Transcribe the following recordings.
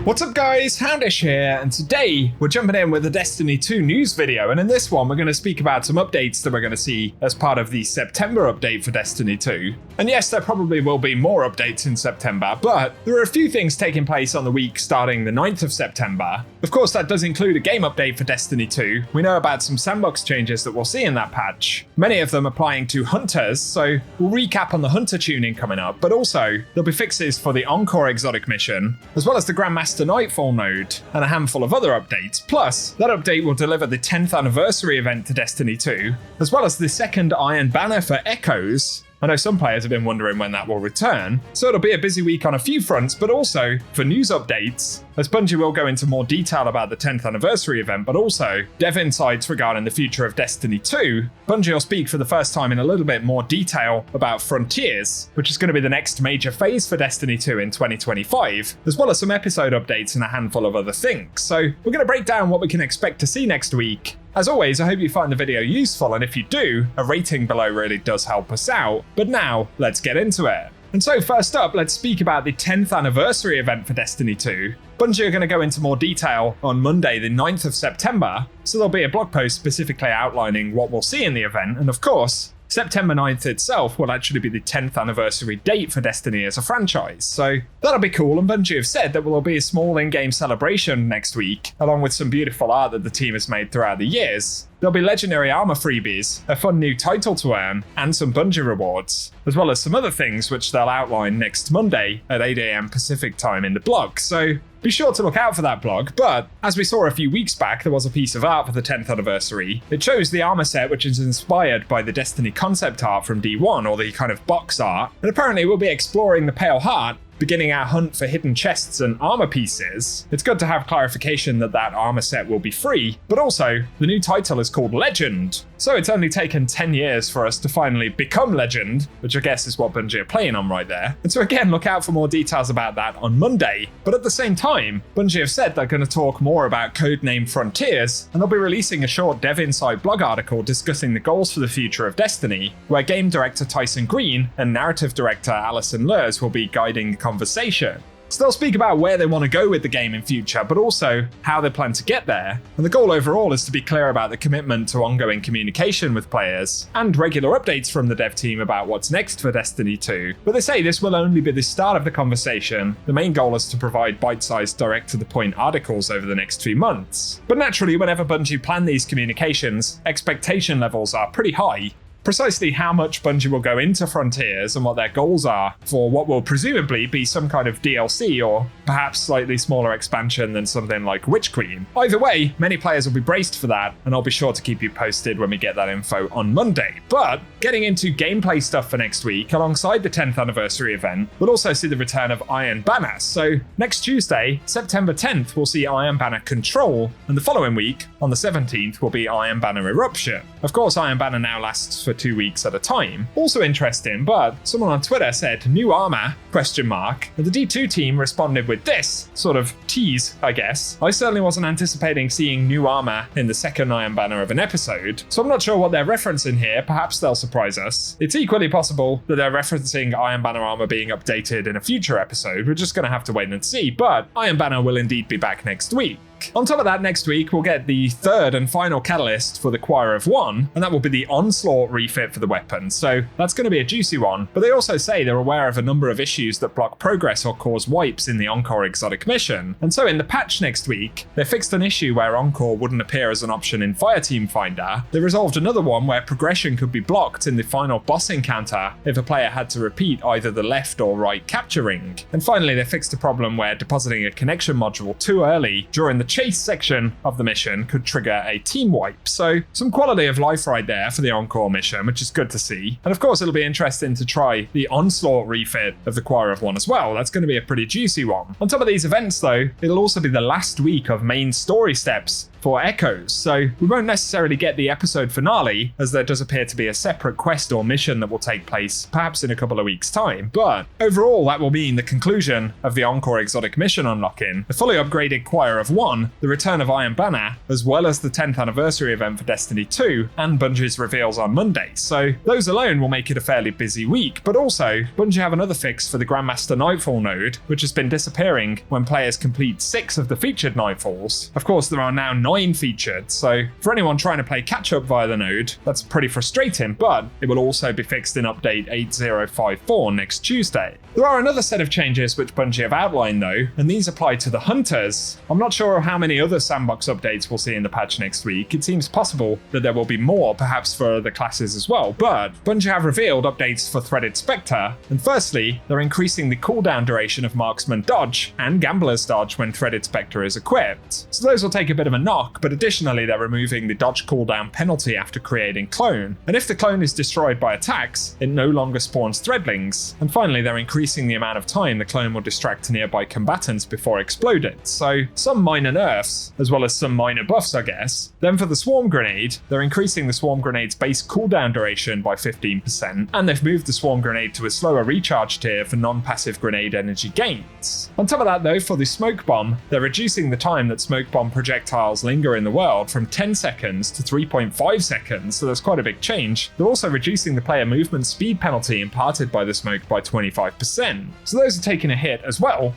What's up guys, Houndish here, and today we're jumping in with a Destiny 2 news video, and in this one we're going to speak about some updates that we're going to see as part of the September update for Destiny 2. And yes, there probably will be more updates in September, but there are a few things taking place on the week starting the 9th of September. Of course, that does include a game update for Destiny 2. We know about some Sandbox changes that we'll see in that patch, many of them applying to hunters, so we'll recap on the hunter tuning coming up, but also there'll be fixes for the Encore exotic mission, as well as the Grandmaster Nightfall node, and a handful of other updates. Plus, that update will deliver the 10th anniversary event to Destiny 2, as well as the second Iron Banner for Echoes. I know some players have been wondering when that will return, so it'll be a busy week on a few fronts, but also for news updates, as Bungie will go into more detail about the 10th anniversary event, but also dev insights regarding the future of Destiny 2. Bungie will speak for the first time in a little bit more detail about Frontiers, which is going to be the next major phase for Destiny 2 in 2025, as well as some episode updates and a handful of other things. So we're going to break down what we can expect to see next week. As always, I hope you find the video useful, and if you do, a rating below really does help us out. But now, let's get into it. And so first up, let's speak about the 10th anniversary event for Destiny 2. Bungie are going to go into more detail on Monday, the 9th of September, so there'll be a blog post specifically outlining what we'll see in the event, and of course, September 9th itself will actually be the 10th anniversary date for Destiny as a franchise, so that'll be cool, and Bungie have said that there will be a small in-game celebration next week, along with some beautiful art that the team has made throughout the years. There'll be legendary armor freebies, a fun new title to earn, and some Bungie rewards, as well as some other things which they'll outline next Monday at 8 AM Pacific time in the blog, so be sure to look out for that blog. But as we saw a few weeks back, there was a piece of art for the 10th anniversary. It shows the armor set, which is inspired by the Destiny concept art from D1, or the kind of box art, and apparently we'll be exploring the Pale Heart, beginning our hunt for hidden chests and armor pieces. It's good to have clarification that that armor set will be free, but also the new title is called Legend. So it's only taken 10 years for us to finally become Legend, which I guess is what Bungie are playing on right there. And so again, look out for more details about that on Monday. But at the same time, Bungie have said they're going to talk more about codename Frontiers, and they'll be releasing a short Dev Insight blog article discussing the goals for the future of Destiny, where game director Tyson Green and narrative director Alison Lurs will be guiding the conversation. So they'll speak about where they want to go with the game in future, but also how they plan to get there. And the goal overall is to be clear about the commitment to ongoing communication with players, and regular updates from the dev team about what's next for Destiny 2. But they say this will only be the start of the conversation. The main goal is to provide bite-sized, direct-to-the-point articles over the next few months. But naturally, whenever Bungie plan these communications, expectation levels are pretty high. Precisely how much Bungie will go into Frontiers and what their goals are for what will presumably be some kind of DLC or perhaps slightly smaller expansion than something like Witch Queen. Either way, many players will be braced for that, and I'll be sure to keep you posted when we get that info on Monday. But getting into gameplay stuff for next week, alongside the 10th anniversary event, we'll also see the return of Iron Banner. So next Tuesday, September 10th, we'll see Iron Banner Control, and the following week, on the 17th, will be Iron Banner Eruption. Of course, Iron Banner now lasts for 2 weeks at a time. Also interesting, but someone on Twitter said new armor, and the D2 team responded with this sort of tease, I guess. I certainly wasn't anticipating seeing new armor in the second Iron Banner of an episode, so I'm not sure what they're referencing here. Perhaps they'll surprise us. It's equally possible that they're referencing Iron Banner armor being updated in a future episode. We're just going to have to wait and see, but Iron Banner will indeed be back next week. On top of that, next week we'll get the third and final catalyst for the Choir of One, and that will be the Onslaught refit for the weapon, so that's going to be a juicy one. But they also say they're aware of a number of issues that block progress or cause wipes in the Encore exotic mission, and so in the patch next week, they fixed an issue where Encore wouldn't appear as an option in Fireteam Finder. They resolved another one where progression could be blocked in the final boss encounter if a player had to repeat either the left or right capture ring. And finally, they fixed a problem where depositing a connection module too early during the chase section of the mission could trigger a team wipe. So some quality of life right there for the Encore mission, which is good to see. And of course, it'll be interesting to try the Onslaught refit of the Choir of One as well. That's going to be a pretty juicy one. On top of these events though, it'll also be the last week of main story steps for Echoes, so we won't necessarily get the episode finale, as there does appear to be a separate quest or mission that will take place perhaps in a couple of weeks' time. But overall, that will mean the conclusion of the Encore exotic mission unlocking, the fully upgraded Choir of One, the return of Iron Banner, as well as the 10th anniversary event for Destiny 2, and Bungie's reveals on Monday. So those alone will make it a fairly busy week, but also Bungie have another fix for the Grandmaster Nightfall node, which has been disappearing when players complete 6 of the featured Nightfalls. Of course, there are now 9 featured, so for anyone trying to play catch up via the node, that's pretty frustrating, but it will also be fixed in update 8054 next Tuesday. There are another set of changes which Bungie have outlined though, and these apply to the Hunters. I'm not sure how many other Sandbox updates we'll see in the patch next week. It seems possible that there will be more, perhaps for other classes as well, but Bungie have revealed updates for Threaded Spectre, and firstly, they're increasing the cooldown duration of Marksman Dodge and Gambler's Dodge when Threaded Spectre is equipped. So those will take a bit of a knock, but additionally they're removing the dodge cooldown penalty after creating clone, and if the clone is destroyed by attacks, it no longer spawns threadlings. And finally, they're increasing the amount of time the clone will distract nearby combatants before exploded, so some minor nerfs, as well as some minor buffs I guess. Then for the Swarm Grenade, they're increasing the Swarm Grenade's base cooldown duration by 15%, and they've moved the Swarm Grenade to a slower recharge tier for non-passive grenade energy gains. On top of that though, for the Smoke Bomb, they're reducing the time that Smoke Bomb projectiles linger in the world from 10 seconds to 3.5 seconds, so that's quite a big change. They're also reducing the player movement speed penalty imparted by the smoke by 25%, so those are taking a hit as well.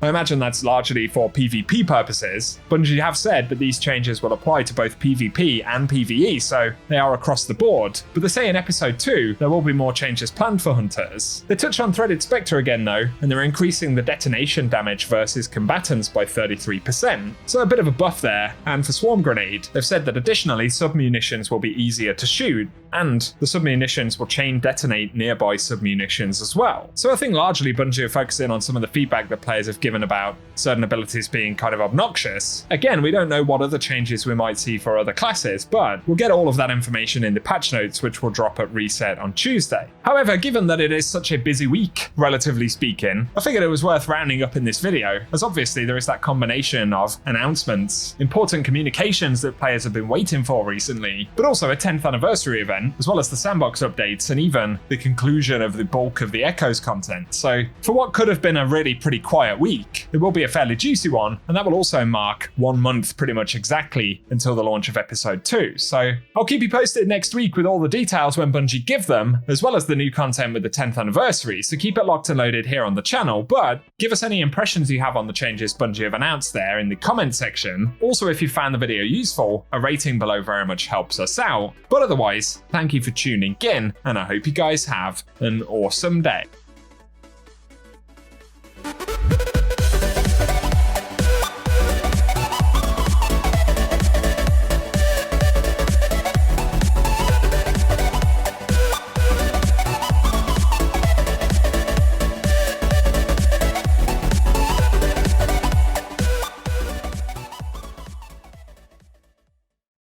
I imagine that's largely for PvP purposes. Bungie have said that these changes will apply to both PvP and PvE, so they are across the board. But they say in episode 2 there will be more changes planned for Hunters. They touch on Threaded Spectre again though, and they're increasing the detonation damage versus combatants by 33%, so a bit of a buff there. And for Swarm Grenade, they've said that additionally submunitions will be easier to shoot, and the submunitions will chain detonate nearby submunitions as well. So I think largely Bungie are focusing on some of the feedback that players have given about certain abilities being kind of obnoxious. Again, we don't know what other changes we might see for other classes, but we'll get all of that information in the patch notes, which will drop at reset on Tuesday. However, given that it is such a busy week, relatively speaking, I figured it was worth rounding up in this video, as obviously there is that combination of announcements, important communications that players have been waiting for recently, but also a 10th anniversary event, as well as the Sandbox updates, and even the conclusion of the bulk of the Echoes content. So for what could have been a really pretty quiet week, it will be a fairly juicy one, and that will also mark 1 month pretty much exactly until the launch of episode 2. So I'll keep you posted next week with all the details when Bungie give them, as well as the new content with the 10th anniversary, so keep it locked and loaded here on the channel. But give us any impressions you have on the changes Bungie have announced there in the comment section. Also, if you found the video useful, a rating below very much helps us out. But otherwise, thank you for tuning in, and I hope you guys have an awesome day.